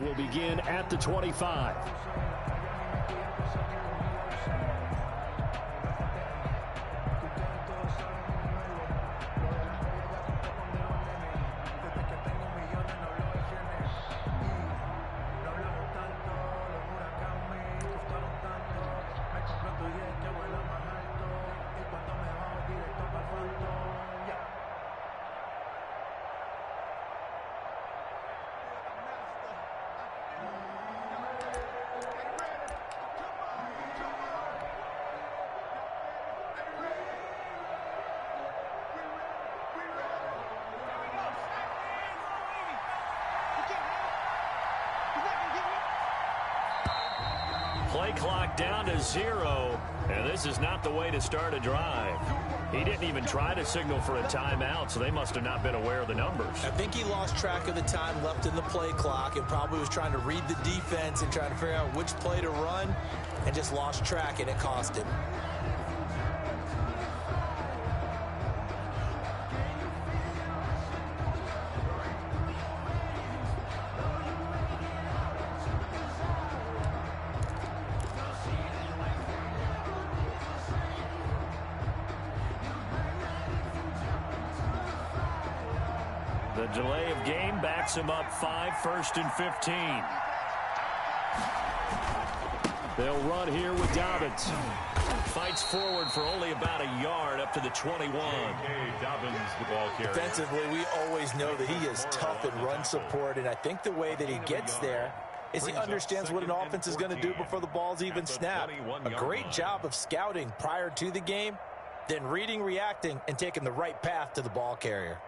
Will begin at the 25. Play clock down to 0, and this is not the way to start a drive. He didn't even try to signal for a timeout, so they must have not been aware of the numbers. I think he lost track of the time left in the play clock and probably was trying to read the defense and trying to figure out which play to run and just lost track, and it cost him. The delay of game backs him up 5, 1st and 15. They'll run here with Dobbins. Fights forward for only about a yard up to the 21. Dobbins, the ball carrier. Defensively, we always know that he is tough in run support, and I think the way that he gets there is he understands what an offense is going to do before the ball's even snapped. A great job of scouting prior to the game, then reading, reacting, and taking the right path to the ball carrier.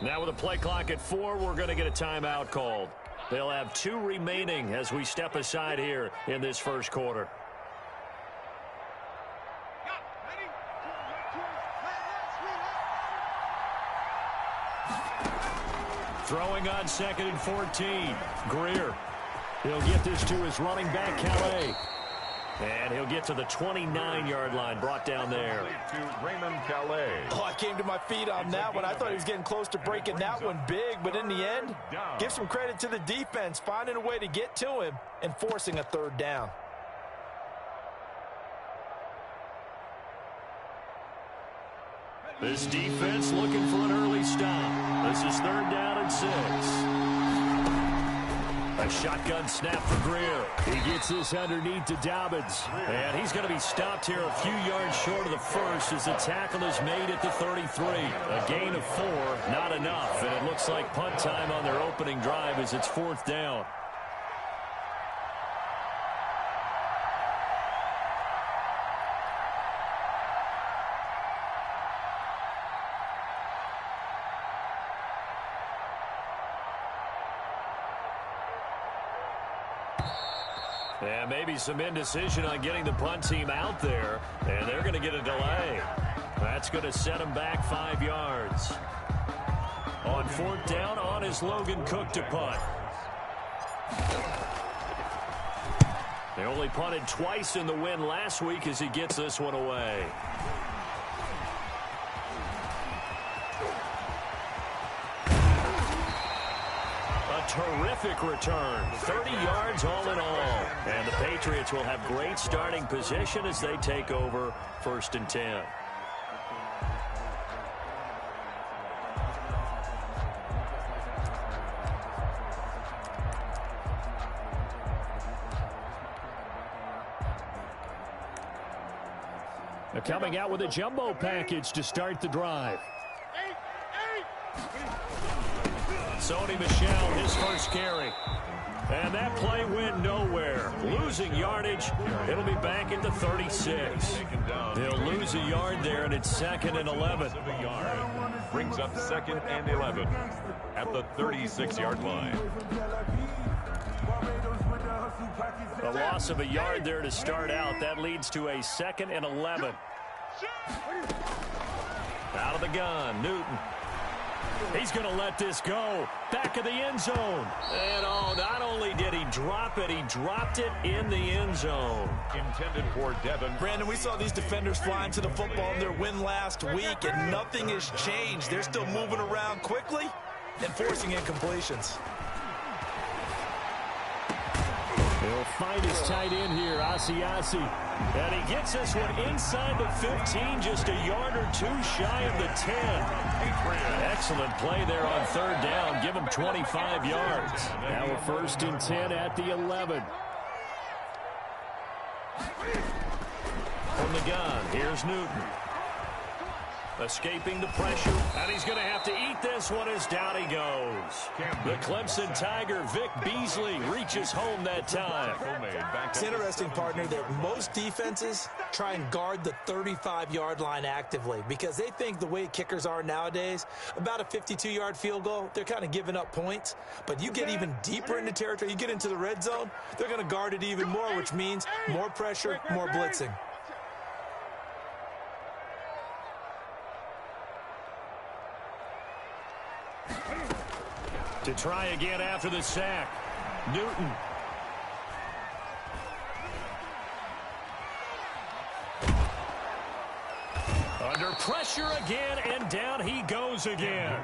Now with a play clock at 4, we're going to get a timeout called. They'll have 2 remaining as we step aside here in this first quarter. Throwing on 2nd and 14. Greer. He'll get this to his running back, Calais. And he'll get to the 29-yard line, brought down there. To Raymond Calais. Oh, I came to my feet on that one. I thought he was getting close to breaking that one big, but in the end, give some credit to the defense, finding a way to get to him and forcing a 3rd down. This defense looking for an early stop. This is 3rd down and 6. A shotgun snap for Greer. He gets this underneath to Dobbins. And he's going to be stopped here a few yards short of the first as the tackle is made at the 33. A gain of 4, not enough. And it looks like punt time on their opening drive as it's 4th down. And maybe some indecision on getting the punt team out there. And they're going to get a delay. That's going to set them back 5 yards. On 4th down, on is Logan Cook to punt. They only punted twice in the win last week as he gets this one away. Terrific return. 30 yards all in all. And the Patriots will have great starting position as they take over 1st and 10. They're coming out with a jumbo package to start the drive. Sony Michel, his first carry. And that play went nowhere. Losing yardage. It'll be back at the 36. They'll lose a yard there, and it's 2nd and 11. Brings up 2nd and 11 at the 36-yard line. A loss of a yard there to start out. That leads to a 2nd and 11. Out of the gun, Newton. He's going to let this go. Back of the end zone. And not only did he drop it, he dropped it in the end zone. Intended for Devin. Brandon, we saw these defenders flying to the football in their win last week, and nothing has changed. They're still moving around quickly and forcing incompletions. He'll find his tight end here, Asiasi. And he gets this one inside the 15, just a yard or two shy of the 10. Excellent play there on third down. Give him 25 yards. Now a 1st and 10 at the 11. From the gun, here's Newton. Escaping the pressure, and he's going to have to eat this one as down he goes. The Clemson Tiger, Vic Beasley, reaches home that time. It's interesting, partner, that most defenses try and guard the 35-yard line actively because they think the way kickers are nowadays, about a 52-yard field goal, they're kind of giving up points. But you get even deeper into territory, you get into the red zone, they're going to guard it even more, which means more pressure, more blitzing. To try again after the sack, Newton. Under pressure again, and down he goes again.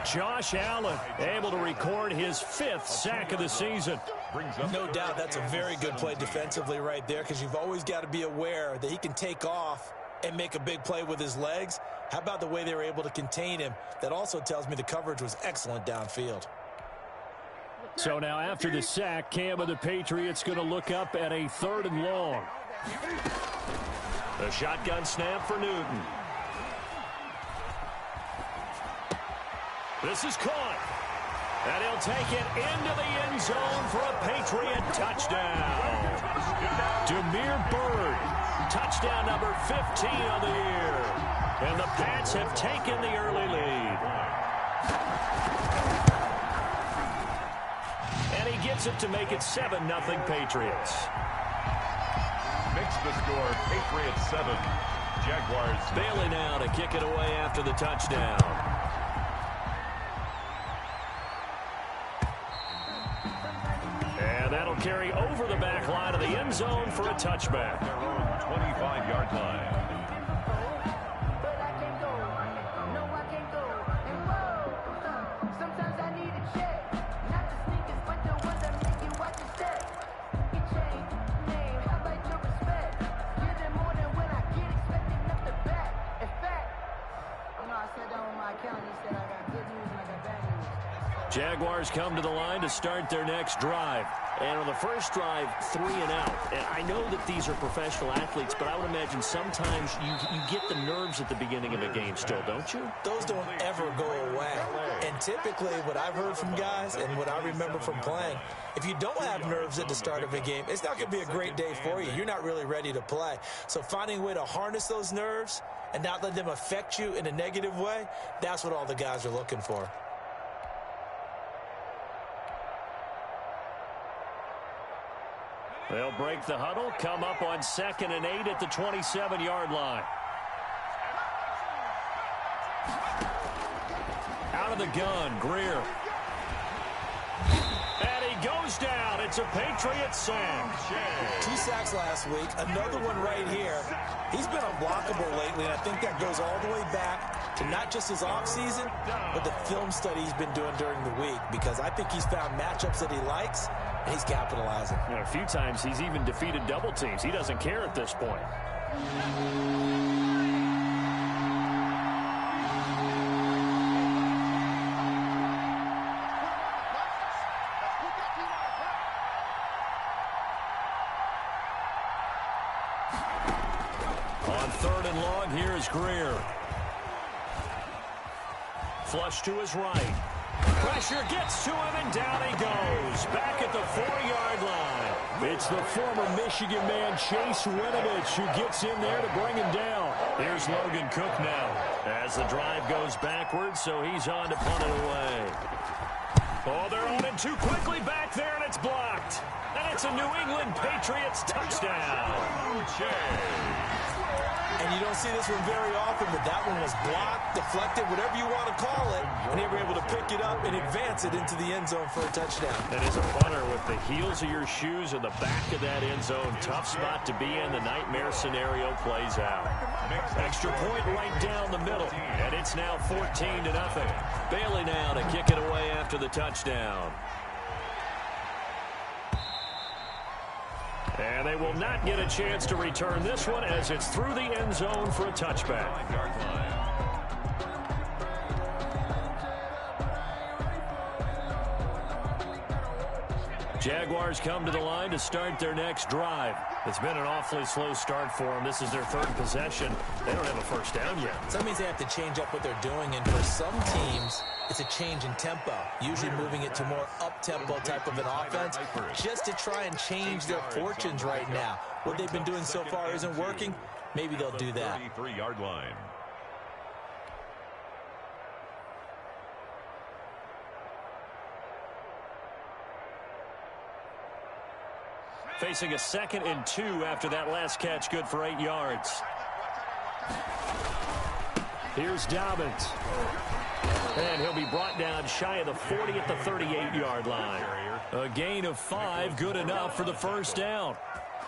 Josh Allen able to record his 5th sack of the season. No doubt that's a very good play defensively right there because you've always got to be aware that he can take off and make a big play with his legs. How about the way they were able to contain him? That also tells me the coverage was excellent downfield. So now after the sack, Cam of the Patriots going to look up at a 3rd and long. The shotgun snap for Newton. This is caught. And he'll take it into the end zone for a Patriot touchdown. Demir Bird, touchdown number 15 on the year. And the Pats have taken the early lead. And he gets it to make it 7-0 Patriots. Makes the score Patriots 7. Jaguars. Bailey now to kick it away after the touchdown. And that'll carry over the back line of the end zone for a touchback. Their own 25-yard line. Jaguars come to the line to start their next drive. And on the first drive, 3 and out. And I know that these are professional athletes, but I would imagine sometimes you get the nerves at the beginning of a game still, don't you? Those don't ever go away. And typically what I've heard from guys and what I remember from playing, if you don't have nerves at the start of a game, it's not going to be a great day for you. You're not really ready to play. So finding a way to harness those nerves and not let them affect you in a negative way, that's what all the guys are looking for. They'll break the huddle, come up on 2nd and 8 at the 27-yard line. Out of the gun, Greer. And he goes down. It's a Patriot sack. 2 sacks last week, another one right here. He's been unblockable lately, and I think that goes all the way back to not just his offseason, but the film study he's been doing during the week, because I think he's found matchups that he likes, and he's capitalizing. You know, a few times he's even defeated double teams. He doesn't care at this point. On 3rd and long, here is Greer. Flush to his right. Pressure gets to him, and down he goes. Back at the 4-yard line. It's the former Michigan man, Chase Winovich, who gets in there to bring him down. Here's Logan Cook now as the drive goes backwards, so he's on to punt it away. Oh, they're on it too quickly back there, and it's blocked. And it's a New England Patriots touchdown. And you don't see this one very often, but that one was blocked, deflected, whatever you want to call it, and they were able to pick it up and advance it into the end zone for a touchdown. And as a punter, with the heels of your shoes in the back of that end zone, tough spot to be in. The nightmare scenario plays out. Extra point right down the middle, and it's now 14-0. Bailey now to kick it away after the touchdown. And they will not get a chance to return this one as it's through the end zone for a touchback. Jaguars come to the line to start their next drive. It's been an awfully slow start for them. This is their third possession. They don't have a first down yet. So that means they have to change up what they're doing, and for some teams, it's a change in tempo, usually moving it to more up-tempo type of an offense just to try and change their fortunes right now. What they've been doing so far isn't working. Maybe they'll do that. 33-yard line. Facing a 2nd and 2 after that last catch, good for 8 yards. Here's Dobbins. And he'll be brought down shy of the 40 at the 38-yard line. A gain of 5, good enough for the first down.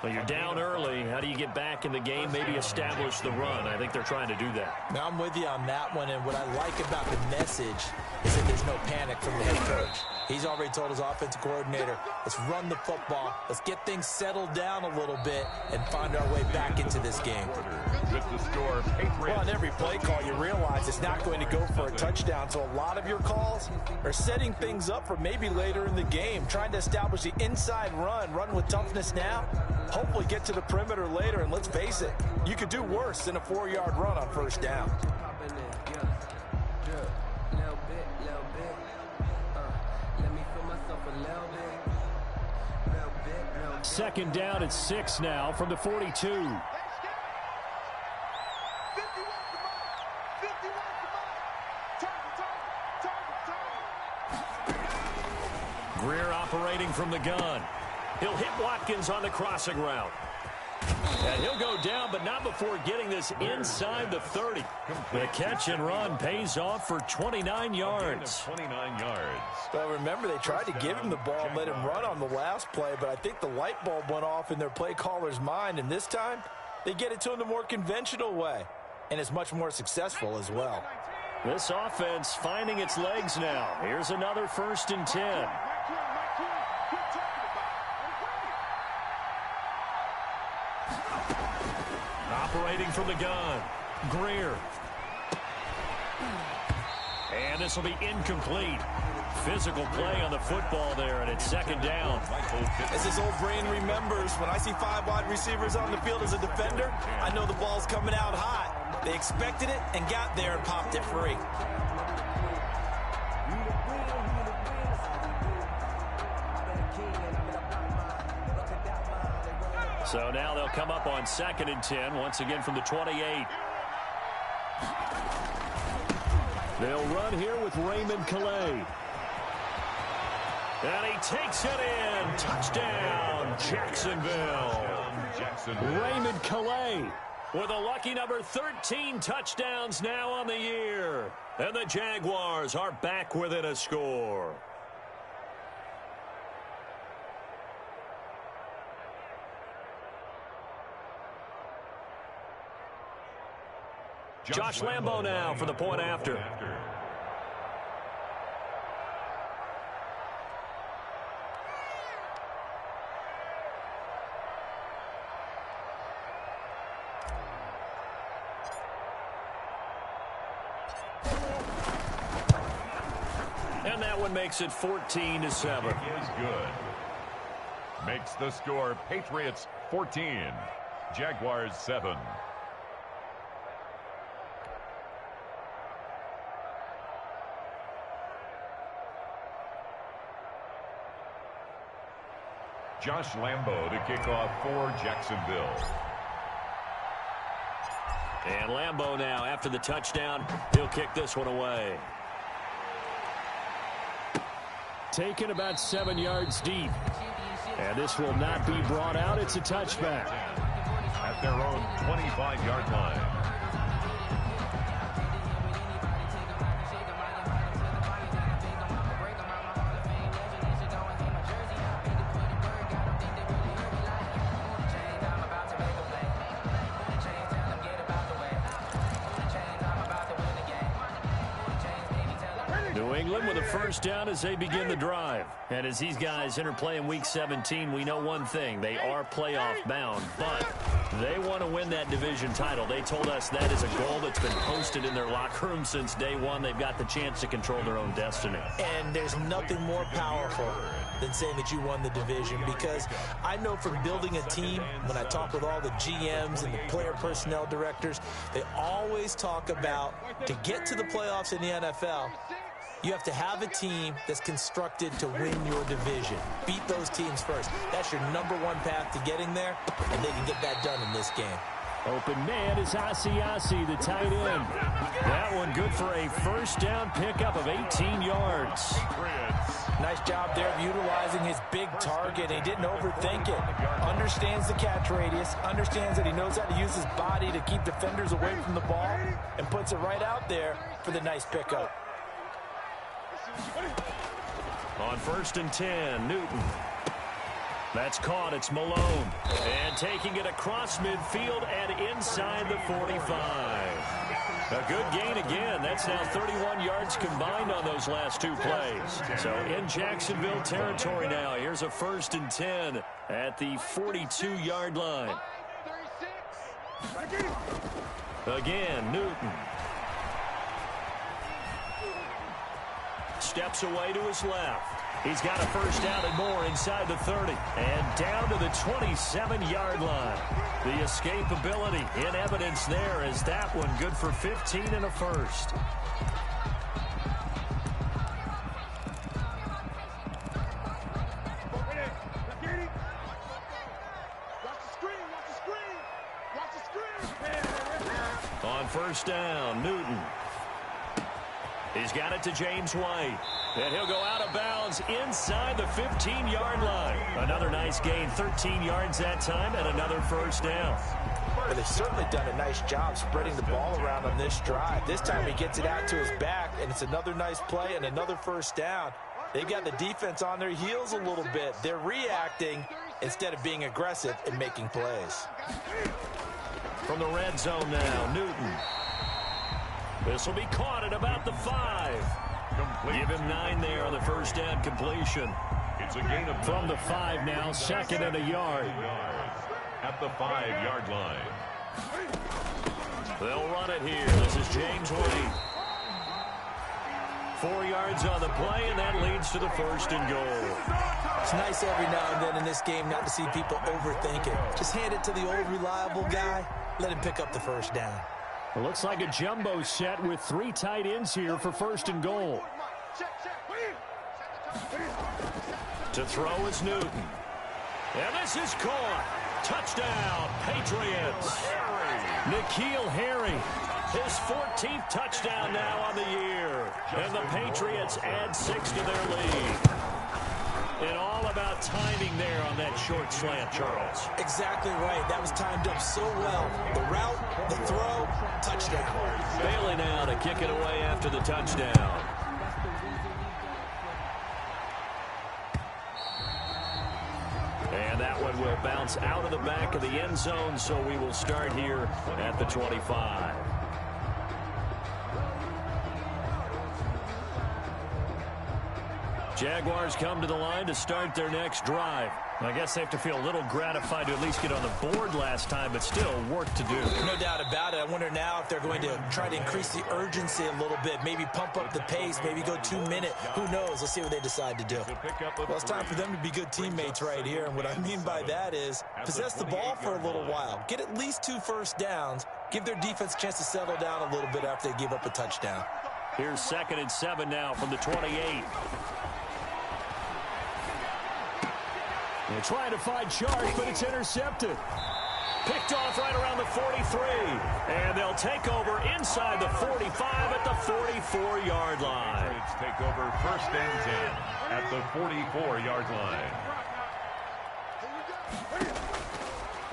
Well, you're down early. How do you get back in the game? Maybe establish the run. I think they're trying to do that. Now, I'm with you on that one, and what I like about the message is that there's no panic from the head coach. He's already told his offensive coordinator, let's run the football, let's get things settled down a little bit, and find our way back into this game. With the score, Patriots. Well, on every play call, you realize it's not going to go for a touchdown, so a lot of your calls are setting things up for maybe later in the game, trying to establish the inside run with toughness now, hopefully get to the perimeter later, and let's face it, you could do worse than a 4-yard run on first down. Second down at 6 now from the 42. Greer operating from the gun. He'll hit Watkins on the crossing route. And he'll go down, but not before getting this inside the 30. The catch and run pays off for 29 yards. 29 yards. Well, remember, they tried to give him the ball and let him run on the last play, but I think the light bulb went off in their play caller's mind, and this time they get it to him the more conventional way, and it's much more successful as well. This offense finding its legs now. Here's another 1st and 10. Operating from the gun, Greer. And this will be incomplete. Physical play on the football there, and it's 2nd down. As his old brain remembers, when I see 5 wide receivers on the field as a defender, I know the ball's coming out hot. They expected it and got there and popped it free. So now they'll come up on 2nd and 10, once again from the 28. They'll run here with Raymond Calais. And he takes it in. Touchdown, Jacksonville. Raymond Calais with a lucky number 13 touchdowns now on the year. And the Jaguars are back within a score. Josh Lambo now for the point after. And that one makes it 14-7. Is good. Makes the score Patriots 14, Jaguars 7. Josh Lambo to kick off for Jacksonville. And Lambo now, after the touchdown, he'll kick this one away. Taken about 7 yards deep. And this will not be brought out. It's a touchback. at their own 25-yard line. New England with a first down as they begin the drive. And as these guys interplay in Week 17, we know one thing. They are playoff bound, but they want to win that division title. They told us that is a goal that's been posted in their locker room since day one. They've got the chance to control their own destiny. And there's nothing more powerful than saying that you won the division, because I know from building a team, when I talk with all the GMs and the player personnel directors, they always talk about, to get to the playoffs in the NFL, you have to have a team that's constructed to win your division. Beat those teams first. That's your #1 path to getting there, and they can get that done in this game. Open man is Asiasi, the tight end. That one good for a first down pickup of 18 yards. Nice job there of utilizing his big target. He didn't overthink it. Understands the catch radius. Understands that he knows how to use his body to keep defenders away from the ball, and puts it right out there for the nice pickup. On 1st and 10, Newton. That's caught. It's Malone. And taking it across midfield and inside the 45. A good gain again. That's now 31 yards combined on those last two plays. So in Jacksonville territory now. Here's a 1st and 10 at the 42-yard line. Again, Newton. Steps away to his left. He's got a first down and more inside the 30. And down to the 27-yard line. The escapability in evidence there as that one good for 15 and a first. On 1st down, Newton. He's got it to James White. And he'll go out of bounds inside the 15-yard line. Another nice gain, 13 yards that time, and another first down. But they've certainly done a nice job spreading the ball around on this drive. This time he gets it out to his back, and it's another nice play and another first down. They've got the defense on their heels a little bit. They're reacting instead of being aggressive and making plays. From the red zone now, Newton. This will be caught at about the 5. Give him 9 there on the first down completion. It's a gain of from the 5 now, 2nd and a yard. At the 5-yard line. They'll run it here. This is James White. 4 yards on the play, and that leads to the 1st and goal. It's nice every now and then in this game not to see people overthink it. Just hand it to the old reliable guy. Let him pick up the first down. It looks like a jumbo set with 3 tight ends here for 1st and goal. To throw is Newton. And this is caught. Touchdown, Patriots. N'Keal Harry, his 14th touchdown now on the year. And the Patriots add 6 to their lead. And all about timing there on that short slant, Charles. Exactly right. That was timed up so well. The route, the throw, touchdown. Bailey now to kick it away after the touchdown. And that one will bounce out of the back of the end zone, so we will start here at the 25. Jaguars come to the line to start their next drive. I guess they have to feel a little gratified to at least get on the board last time, but still work to do. No doubt about it. I wonder now if they're going to try to increase the urgency a little bit, maybe pump up the pace, maybe go 2-minute. Who knows? Let's see what they decide to do. Well, it's time for them to be good teammates right here, and what I mean by that is possess the ball for a little while. Get at least 2 first downs. Give their defense a chance to settle down a little bit after they give up a touchdown. Here's 2nd and 7 now from the 28. They're trying to find Chark, but it's intercepted. Picked off right around the 43. And they'll take over inside the 45 at the 44-yard line. Let's take over 1st and 10 at the 44-yard line.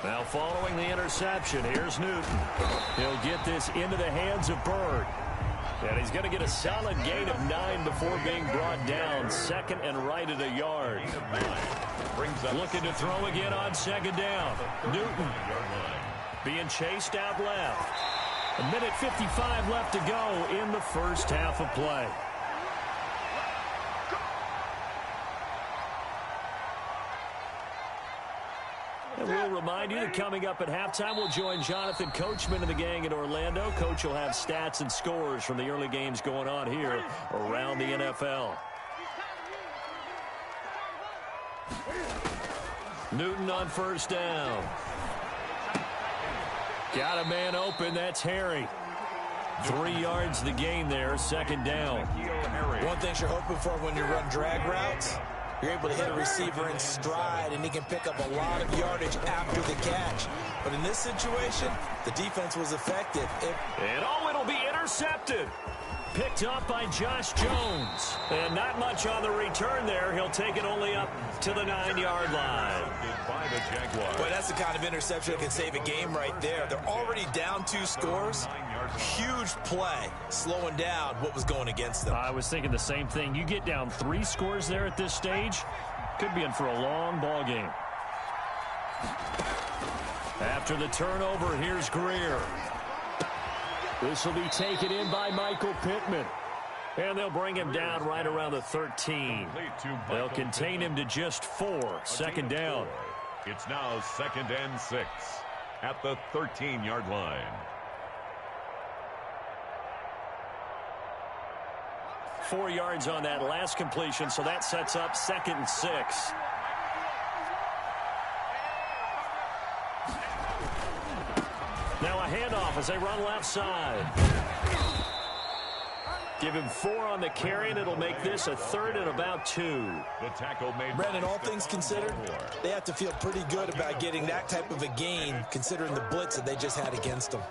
Now following the interception, here's Newton. He'll get this into the hands of Bird. And he's going to get a solid gain of 9 before being brought down. Second and right at a yard. Looking to throw again on second down. Newton being chased out left. 1:55 left to go in the first half of play. And we'll remind you that coming up at halftime, we'll join Jonathan Coachman and the gang in Orlando. Coach will have stats and scores from the early games going on here around the NFL. Newton on first down. Got a man open. That's Harry. 3 yards the gain there, second down. One thing you're hoping for when you run drag routes, you're able to hit a receiver in stride, and he can pick up a lot of yardage after the catch. But in this situation, the defense was effective. It'll be intercepted. Picked up by Josh Jones. And not much on the return there. He'll take it only up to the 9-yard line. Boy, that's the kind of interception that can save a game right there. They're already down 2 scores. Huge play, slowing down what was going against them. I was thinking the same thing. You get down 3 scores there at this stage, could be in for a long ball game. After the turnover, here's Greer. This will be taken in by Michael Pittman. And they'll bring him down right around the 13. They'll contain him to just 4. Second down. It's now 2nd and 6 at the 13-yard line. 4 yards on that last completion, so that sets up 2nd and 6. Now a handoff as they run left side. Give him 4 on the carry, and it'll make this a 3rd and about 2. The tackle made. Brandon, all things considered, they have to feel pretty good about getting that type of a gain, considering the blitz that they just had against them.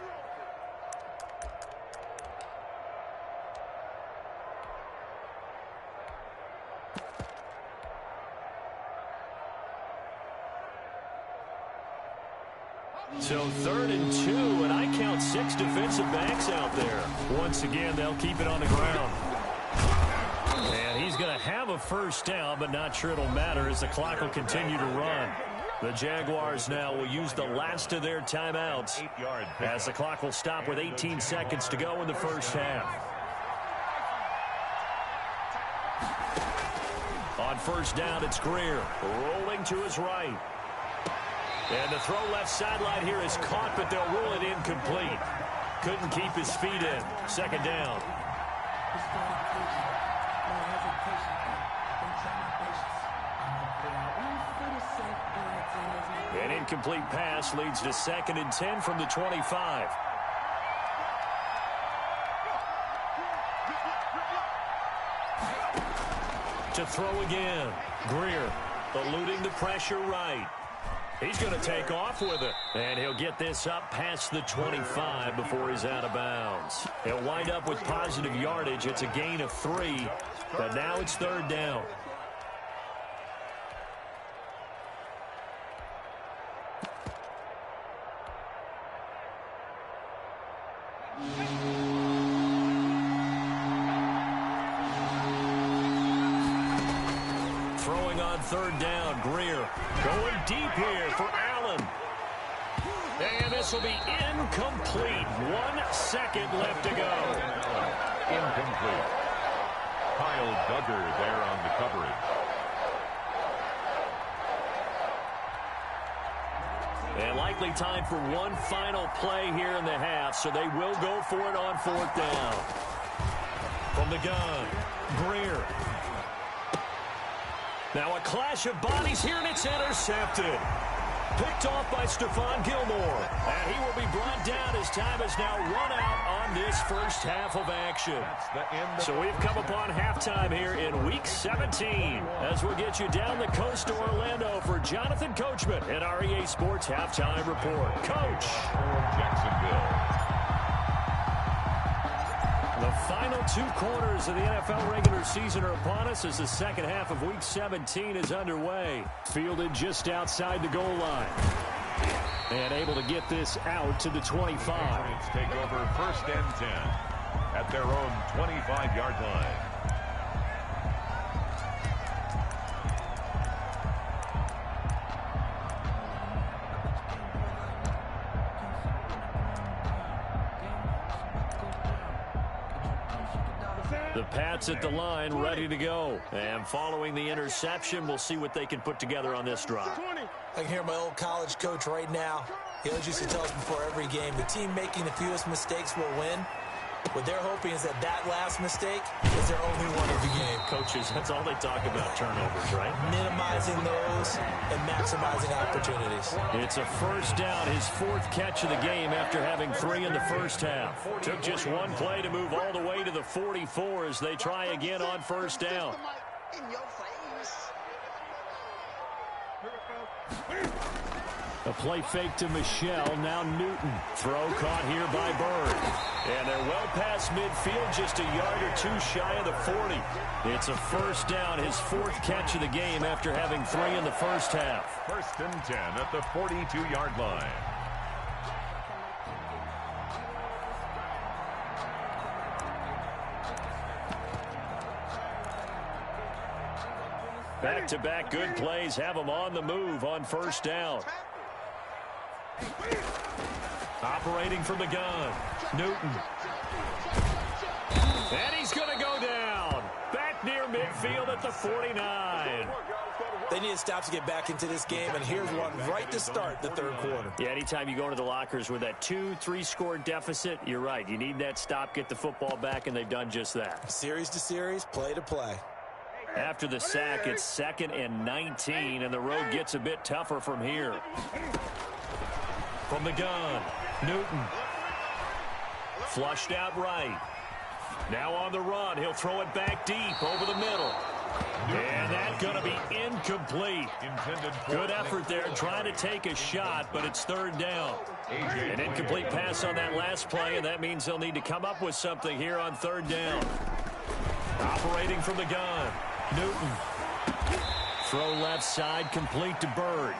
So 3rd and 2, and I count 6 defensive backs out there. Once again, they'll keep it on the ground. And he's going to have a first down, but not sure it'll matter as the clock will continue to run. The Jaguars now will use the last of their timeouts as the clock will stop with 18 seconds to go in the first half. On first down, it's Greer rolling to his right. And the throw left sideline here is caught, but they'll rule it incomplete. Couldn't keep his feet in. Second down. An incomplete pass leads to 2nd and 10 from the 25. To throw again. Greer eluding the pressure right. He's going to take off with it. And he'll get this up past the 25 before he's out of bounds. He'll wind up with positive yardage. It's a gain of 3, but now it's 3rd down. Throwing on 3rd down, Greer going deep here for Allen. And this will be incomplete. 1 second left to go. Incomplete. Kyle Duggar there on the coverage. And likely time for one final play here in the half, so they will go for it on 4th down. From the gun, Greer. Now a clash of bodies here, and it's intercepted. Picked off by Stephon Gilmore. And he will be brought down as time has now run out on this first half of action. So we've come upon halftime here in Week 17 as we'll get you down the coast to Orlando for Jonathan Coachman at our EA Sports Halftime Report. Coach. Jacksonville. The final 2 quarters of the NFL regular season are upon us as the second half of Week 17 is underway. Fielded just outside the goal line. And able to get this out to the 25. Giants take over 1st and 10 at their own 25-yard line. The Pats at the line, ready to go. And following the interception, we'll see what they can put together on this drive. I can hear my old college coach right now. He always used to tell us before every game, the team making the fewest mistakes will win. What they're hoping is that last mistake is their only one of the game. Coaches, that's all they talk about, turnovers, right? Minimizing those and maximizing opportunities. It's a 1st down, his 4th catch of the game after having 3 in the first half. Took just one play to move all the way to the 44 as they try again on 1st down. A play fake to Michelle, now Newton. Throw caught here by Bird. And they're well past midfield, just a yard or 2 shy of the 40. It's a 1st down, his 4th catch of the game after having 3 in the first half. 1st and 10 at the 42-yard line. Back-to-back good plays have them on the move on 1st down. Operating from the gun, Newton. And he's going to go down. Back near midfield at the 49. They need to stop to get back into this game, and here's one right to start the 3rd quarter. Yeah, anytime you go into the lockers with that 2-3 score deficit, you're right. You need that stop, get the football back, and they've done just that. Series to series, play to play. After the sack, it's 2nd and 19, and the road gets a bit tougher from here. From the gun, Newton. Flushed out right. Now on the run, he'll throw it back deep over the middle. And that's going to be incomplete. Good effort there, trying to take a shot, but it's 3rd down. An incomplete pass on that last play, and that means they'll need to come up with something here on 3rd down. Operating from the gun, Newton. Throw left side, complete to Bird.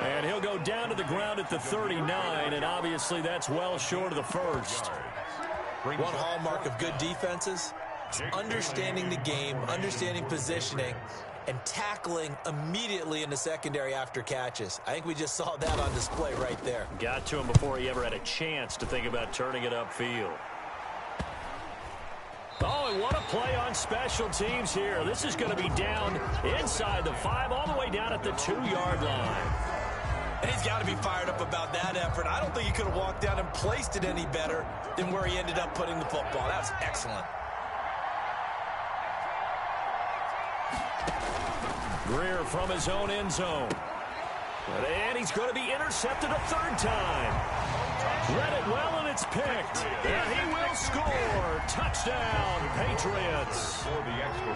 And he'll go down to the ground at the 39, and obviously that's well short of the 1st. One hallmark of good defenses is understanding the game, understanding positioning, and tackling immediately in the secondary after catches. I think we just saw that on display right there. Got to him before he ever had a chance to think about turning it upfield. Oh, and what a play on special teams here. This is going to be down inside the 5, all the way down at the 2-yard line. And he's got to be fired up about that effort. I don't think he could have walked down and placed it any better than where he ended up putting the football. That was excellent. Greer from his own end zone. And he's going to be intercepted a 3rd time. Read it well, and it's picked. And he will score. Touchdown, Patriots.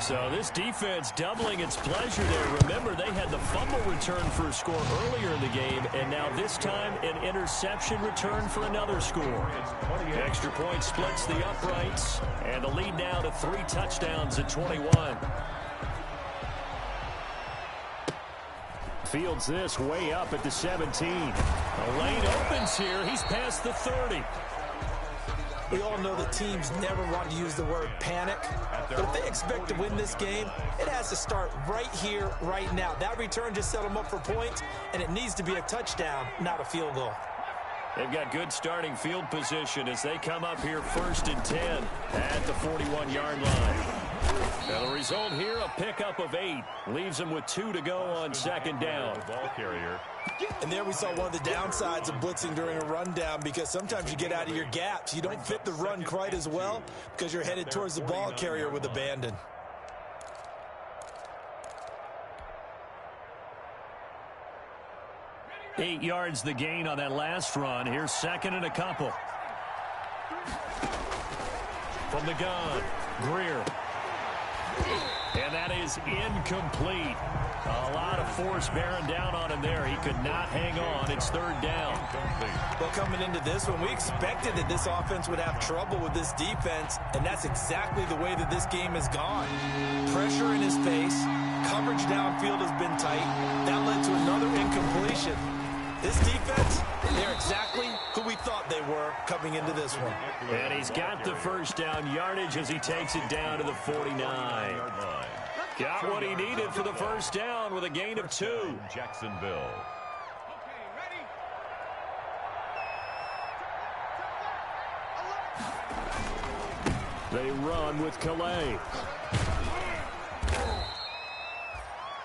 So this defense doubling its pleasure there. Remember, they had the fumble return for a score earlier in the game, and now this time an interception return for another score. Extra point splits the uprights, and the lead now to 3 touchdowns at 21. Fields this way up at the 17. A lane opens here. He's past the 30. We all know that teams never want to use the word panic, but if they expect to win this game, it has to start right here, right now. That return just set them up for points, and it needs to be a touchdown, not a field goal. They've got good starting field position as they come up here 1st and 10 at the 41-yard line. Now the result here, a pickup of 8. Leaves them with 2 to go on 2nd down. Ball carrier. And there we saw one of the downsides of blitzing during a rundown, because sometimes you get out of your gaps. You don't fit the run quite as well because you're headed towards the ball carrier with abandon. Eight yards the gain on that last run. Here's 2nd and a couple. From the gun, Greer. And that is incomplete. A lot of force bearing down on him there. He could not hang on. It's 3rd down. Well, coming into this one, we expected that this offense would have trouble with this defense, and that's exactly the way that this game has gone. Pressure in his face. Coverage downfield has been tight. That led to another incompletion. This defense coming into this one. And he's got the first down yardage as he takes it down to the 49. Got what he needed for the first down with a gain of 2. Jacksonville. They run with Calais.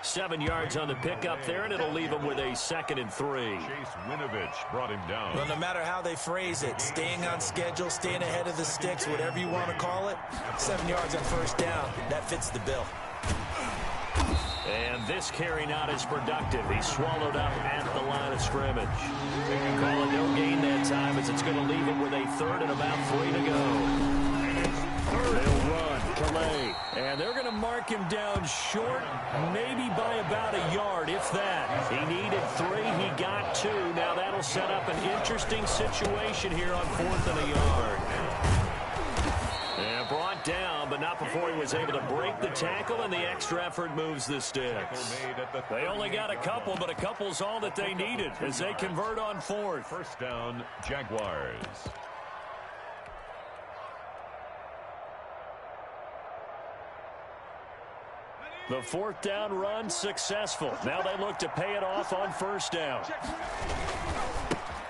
7 yards on the pickup there, and it'll leave him with a 2nd and 3. Chase Winovich brought him down. Well, no matter how they phrase it, staying on schedule, staying ahead of the sticks, whatever you want to call it, 7 yards on first down, that fits the bill. And this carry not as productive. He's swallowed up at the line of scrimmage. They can call it no gain that time as it's going to leave him with a 3rd and about 3 to go. They'll run, Calais, and they're going to mark him down short, maybe by about a yard, if that. He needed 3, he got 2. Now that'll set up an interesting situation here on 4th and a yard. And brought down, but not before he was able to break the tackle, and the extra effort moves the sticks. They only got a couple, but a couple's all that they needed as they convert on 4th. First down, Jaguars. The 4th down run successful. Now they look to pay it off on first down.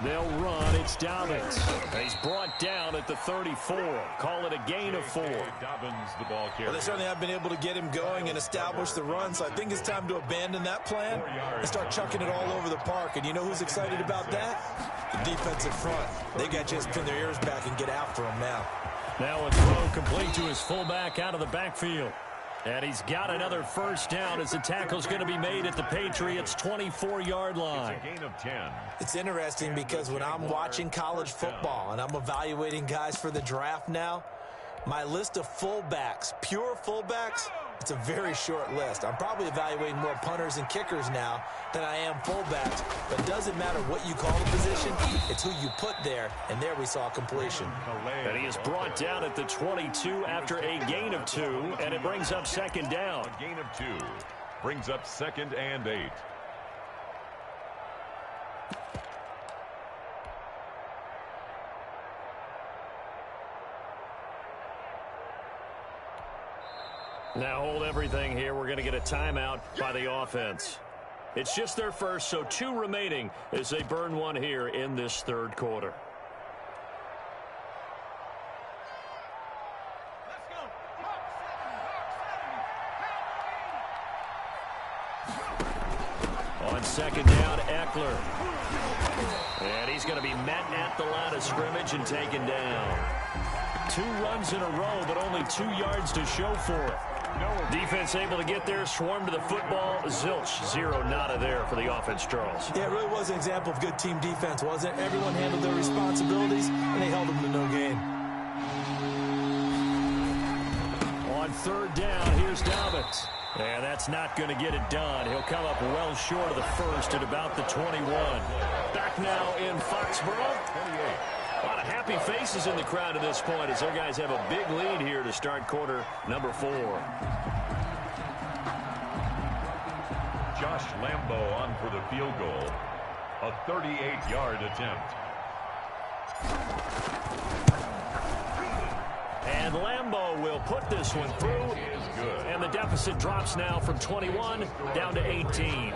They'll run. It's Dobbins. He's brought down at the 34. Call it a gain of 4. Dobbins, the ball carrier. Well, they certainly have been able to get him going and establish the run, so I think it's time to abandon that plan and start chucking it all over the park. And you know who's excited about that? The defensive front. They got to just pin their ears back and get after him now. Now a throw complete to his fullback out of the backfield. And he's got another first down as the tackle's going to be made at the Patriots' 24-yard line. It's a gain of 10. It's interesting because when I'm watching college football and I'm evaluating guys for the draft now, my list of fullbacks, pure fullbacks, it's a very short list. I'm probably evaluating more punters and kickers now than I am fullbacks. But it doesn't matter what you call the position. It's who you put there. And there we saw completion. And he is brought down at the 22 after a gain of 2. And it brings up 2nd down. A gain of 2. Brings up 2nd and 8. Now hold everything here. We're going to get a timeout by the offense. It's just their first, so 2 remaining as they burn 1 here in this 3rd quarter. On 2nd down, Eckler. And he's going to be met at the line of scrimmage and taken down. 2 runs in a row, but only 2 yards to show for it. Defense able to get there, swarm to the football. Zilch, 0 nada there for the offense, Charles. Yeah, it really was an example of good team defense, wasn't it? Everyone handled their responsibilities, and they held them to no gain. On 3rd down, here's Dobbins. And that's not going to get it done. He'll come up well short of the 1st at about the 21. Back now in Foxborough. 28. A lot of happy faces in the crowd at this point as their guys have a big lead here to start quarter number 4. Josh Lambo on for the field goal. A 38-yard attempt. And Lambo will put this one through. And the deficit drops now from 21 down to 18.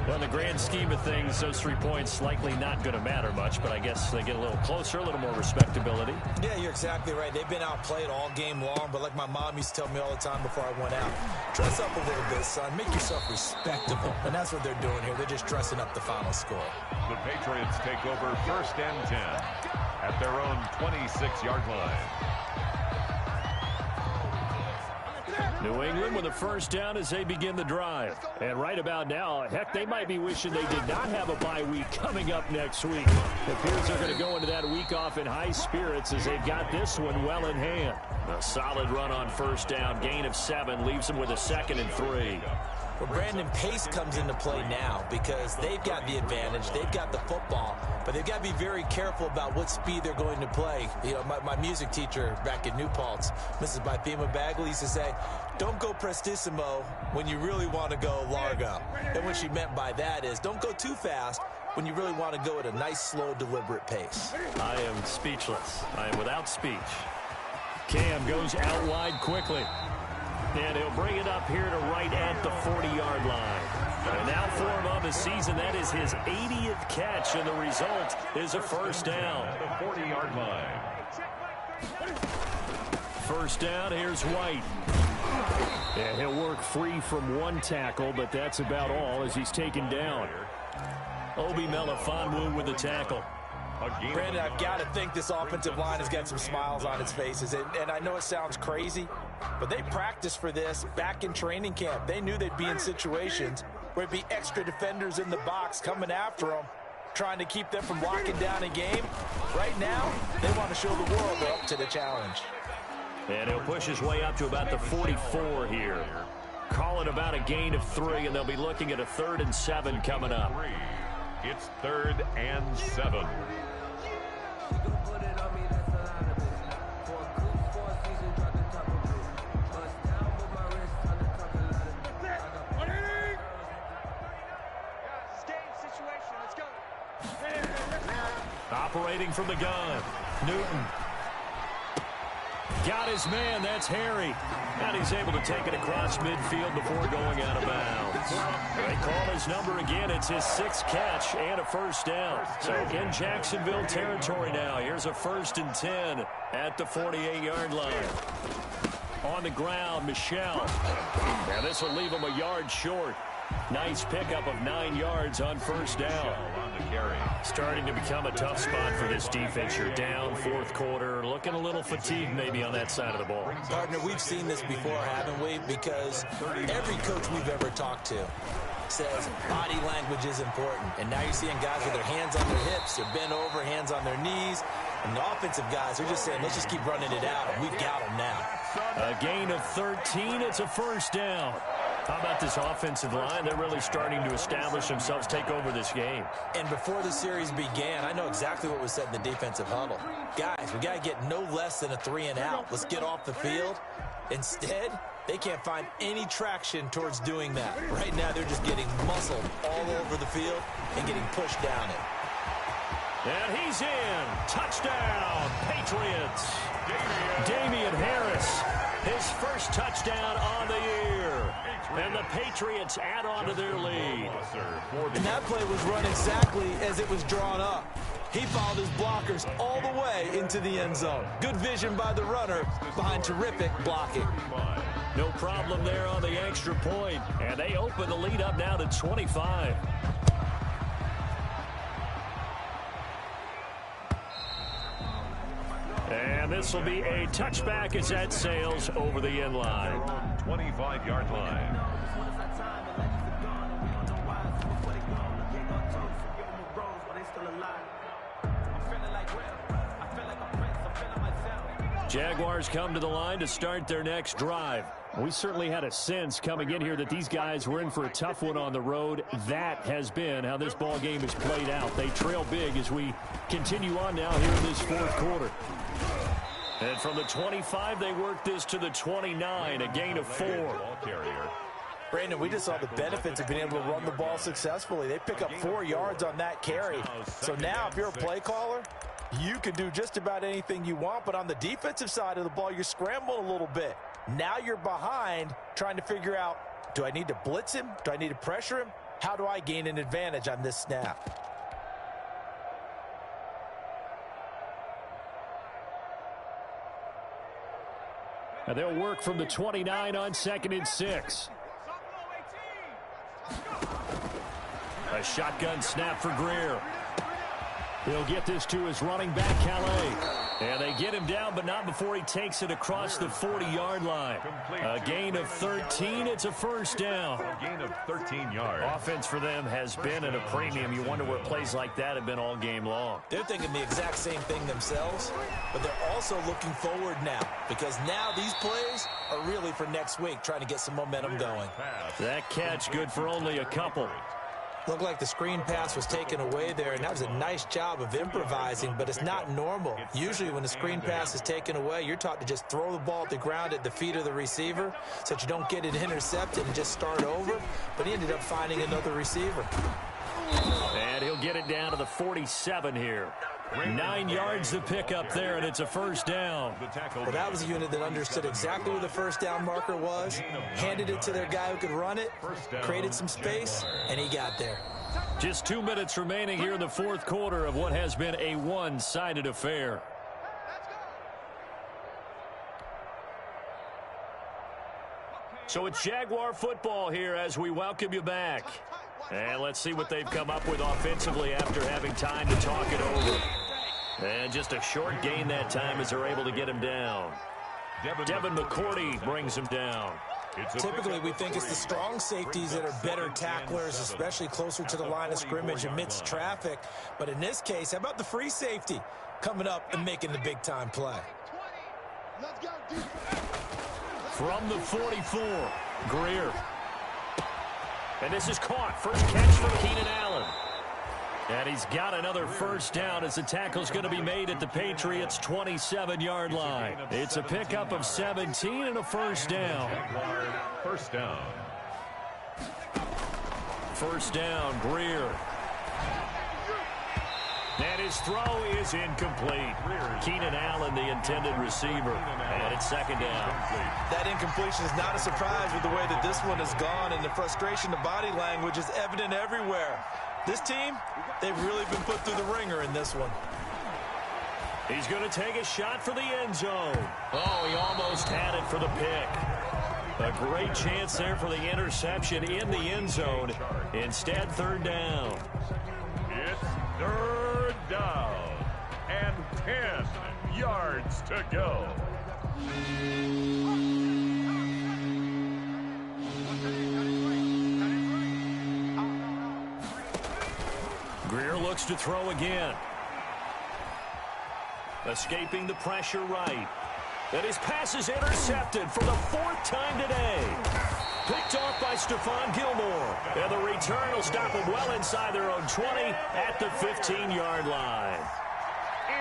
Well, in the grand scheme of things, those 3 points likely not going to matter much, but I guess they get a little closer, a little more respectability. Yeah, you're exactly right. They've been outplayed all game long, but like my mom used to tell me all the time before I went out, dress up a little bit, son. Make yourself respectable. And that's what they're doing here. They're just dressing up the final score. The Patriots take over 1st and 10 at their own 26-yard line. New England with a first down as they begin the drive. And right about now, heck, they might be wishing they did not have a bye week coming up next week. It appears they're going to go into that week off in high spirits as they've got this one well in hand. A solid run on first down, gain of 7, leaves them with a 2nd and 3. Well, Brandon, pace comes into play now because they've got the advantage. They've got the football, but they've got to be very careful about what speed they're going to play. You know, my music teacher back in New Paltz, Mrs. Bythema Bagley, used to say, don't go prestissimo when you really want to go largo. And what she meant by that is don't go too fast when you really want to go at a nice, slow, deliberate pace. I am speechless. I am without speech. Cam goes out wide quickly. And he'll bring it up here to right at the 40-yard line. And now for him on the season, that is his 80th catch, and the result is a first down. The 40-yard line. First down, here's White. And he'll work free from one tackle, but that's about all as he's taken down. Obi Melifonwu with the tackle. Brandon, I've got to think this offensive line has got some smiles on its faces. And I know it sounds crazy, but they practiced for this back in training camp. They knew they'd be in situations where it'd be extra defenders in the box coming after them, trying to keep them from locking down a game. Right now, they want to show the world they're up to the challenge. And he'll push his way up to about the 44 here. Call it about a gain of 3, and they'll be looking at a 3rd and 7 coming up. It's 3rd and 7. Operating from the gun, Newton. Got his man, that's Harry. And he's able to take it across midfield before going out of bounds. They call his number again. It's his 6th catch and a first down. So in Jacksonville territory now. Here's a 1st and 10 at the 48-yard line. On the ground, Michelle. Now this will leave him a yard short. Nice pickup of 9 yards on first down. Starting to become a tough spot for this defense. You're down 4th quarter. Looking a little fatigued maybe on that side of the ball. Partner, we've seen this before, haven't we? Because every coach we've ever talked to says body language is important. And now you're seeing guys with their hands on their hips. They're bent over, hands on their knees. And the offensive guys are just saying, let's just keep running it out. And we've got them now. A gain of 13. It's a first down. How about this offensive line? They're really starting to establish themselves, take over this game. And before the series began, I know exactly what was said in the defensive huddle. Guys, we got to get no less than a 3 and out. Let's get off the field. Instead, they can't find any traction towards doing that. Right now, they're just getting muscled all over the field and getting pushed down it. And he's in. Touchdown, Patriots. Damian Harris, his first touchdown on the year. And the Patriots add on to their lead. And that play was run exactly as it was drawn up. He followed his blockers all the way into the end zone. Good vision by the runner behind terrific blocking. No problem there on the extra point. And they open the lead up now to 25. And this will be a touchback as that sails over the end line. 25-yard line. Jaguars come to the line to start their next drive. We certainly had a sense coming in here that these guys were in for a tough one on the road. That has been how this ball game has played out. They trail big as we continue on now here in this 4th quarter. And from the 25, they work this to the 29, a gain of 4. Brandon, we just saw the benefits of being able to run the ball successfully. They pick up 4 yards on that carry. So now if you're a play caller, you can do just about anything you want. But on the defensive side of the ball, you're scrambling a little bit. Now you're behind trying to figure out, do I need to blitz him? Do I need to pressure him? How do I gain an advantage on this snap? And they'll work from the 29 on 2nd and 6. A shotgun snap for Greer. He'll get this to his running back, Calais. And they get him down, but not before he takes it across the 40-yard line. A gain of 13. It's a first down. A gain of 13 yards. Offense for them has been at a premium. You wonder where plays like that have been all game long. They're thinking the exact same thing themselves, but they're also looking forward now because now these plays are really for next week, trying to get some momentum going. That catch good for only a couple. Looked like the screen pass was taken away there, and that was a nice job of improvising, but it's not normal. Usually when the screen pass is taken away, you're taught to just throw the ball at the ground at the feet of the receiver so that you don't get it intercepted and just start over, but he ended up finding another receiver. And he'll get it down to the 47 here. 9 yards to pick up there, and it's a first down. Well, that was a unit that understood exactly where the first down marker was, handed it to their guy who could run it, created some space, and he got there. Just 2 minutes remaining here in the fourth quarter of what has been a one-sided affair. So it's Jaguar football here as we welcome you back. And let's see what they've come up with offensively after having time to talk it over. And just a short gain that time as they're able to get him down. Devin McCourty brings him down. Typically, we think it's the strong safeties that are better tacklers, especially closer to the line of scrimmage amidst traffic. But in this case, how about the free safety coming up and making the big-time play? From the 44, Greer. And this is caught. First catch for Keenan Allen. And he's got another first down as the tackle's going to be made at the Patriots' 27-yard line. It's a pickup of 17 and a first down. First down. First down, Greer. And his throw is incomplete. Keenan Allen, the intended receiver. And it's second down. That incompletion is not a surprise with the way that this one has gone, and the frustration, the body language is evident everywhere. This team, they've really been put through the ringer in this one. He's going to take a shot for the end zone. Oh, he almost had it for the pick. A great chance there for the interception in the end zone. Instead, third down. It's third down and 10 yards to go. Greer looks to throw again. Escaping the pressure right. And his pass is intercepted for the fourth time today. Picked off by Stephon Gilmore. And the return will stop them well inside their own 20 at the 15-yard line.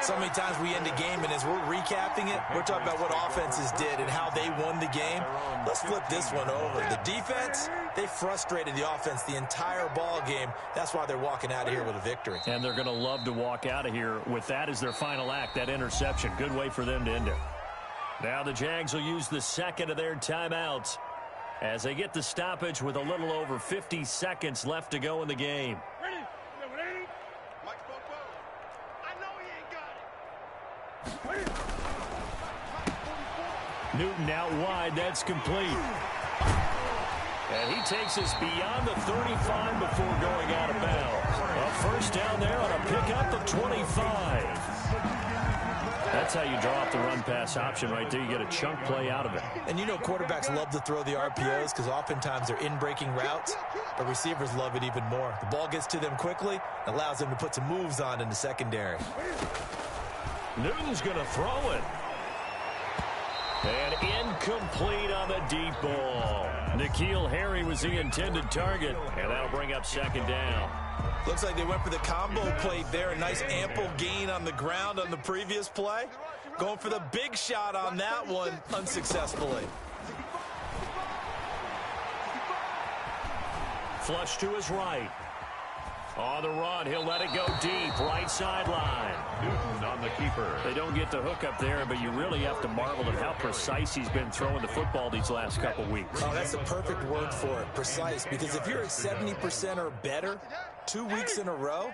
So many times we end a game, and as we're recapping it, we're talking about what offenses did and how they won the game. Let's flip this one over. The defense, they frustrated the offense the entire ball game. That's why they're walking out of here with a victory. And they're going to love to walk out of here with that as their final act, that interception. Good way for them to end it. Now the Jags will use the second of their timeouts as they get the stoppage with a little over 50 seconds left to go in the game. Newton out wide. That's complete. And he takes us beyond the 35 before going out of bounds. A first down there on a pickup of 25. That's how you draw up the run-pass option right there. You get a chunk play out of it. And you know quarterbacks love to throw the RPOs because oftentimes they're in-breaking routes, but receivers love it even more. The ball gets to them quickly, allows them to put some moves on in the secondary. Newton's going to throw it. And incomplete on the deep ball. N'Keal Harry was the intended target, and that'll bring up second down. Looks like they went for the combo plate there. A nice ample gain on the ground on the previous play. Going for the big shot on that one unsuccessfully. Flush to his right. On the run, he'll let it go deep, right sideline. Newton on the keeper. They don't get the hook up there, but you really have to marvel at how precise he's been throwing the football these last couple weeks. Oh, that's the perfect word for it, precise, because if you're at 70% or better 2 weeks in a row,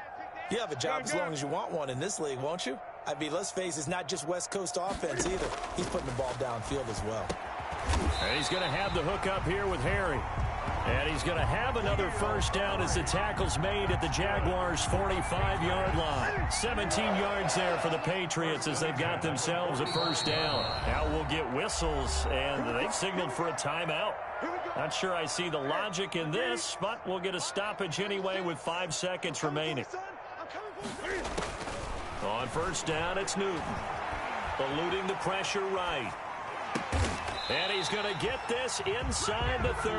you have a job as long as you want one in this league, won't you? I mean, let's face it, it's not just West Coast offense either. He's putting the ball downfield as well. And he's going to have the hook up here with Harry. And he's going to have another first down as the tackle's made at the Jaguars' 45-yard line. 17 yards there for the Patriots as they've got themselves a first down. Now we'll get whistles, and they've signaled for a timeout. Not sure I see the logic in this, but we'll get a stoppage anyway with 5 seconds remaining. On first down, it's Newton. Eluding the pressure right. And he's going to get this inside the 30.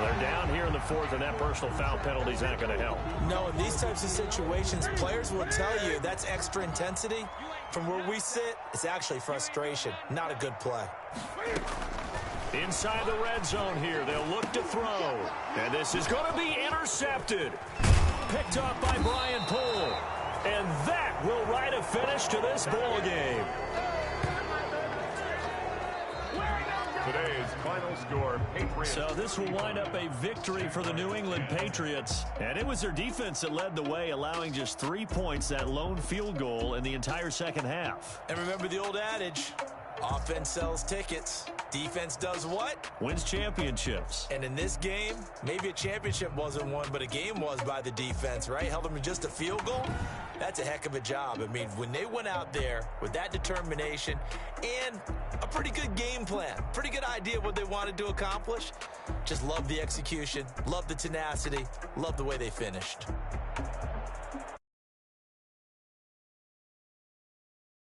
They're down here in the 4th, and that personal foul penalty is not going to help. No, in these types of situations, players will tell you that's extra intensity. From where we sit, it's actually frustration. Not a good play. Inside the red zone here, they'll look to throw. And this is going to be intercepted. Picked off by Brian Poole. And that will write a finish to this ball game. Today's final score, Patriots. So this will wind up a victory for the New England Patriots. And it was their defense that led the way, allowing just 3 points, that lone field goal in the entire second half. And remember the old adage, offense sells tickets. Defense does what? Wins championships. And in this game, maybe a championship wasn't won, but a game was by the defense, right? Held them to just a field goal. That's a heck of a job. I mean, when they went out there with that determination and a pretty good game plan, pretty good idea what they wanted to accomplish, just love the execution, love the tenacity, love the way they finished.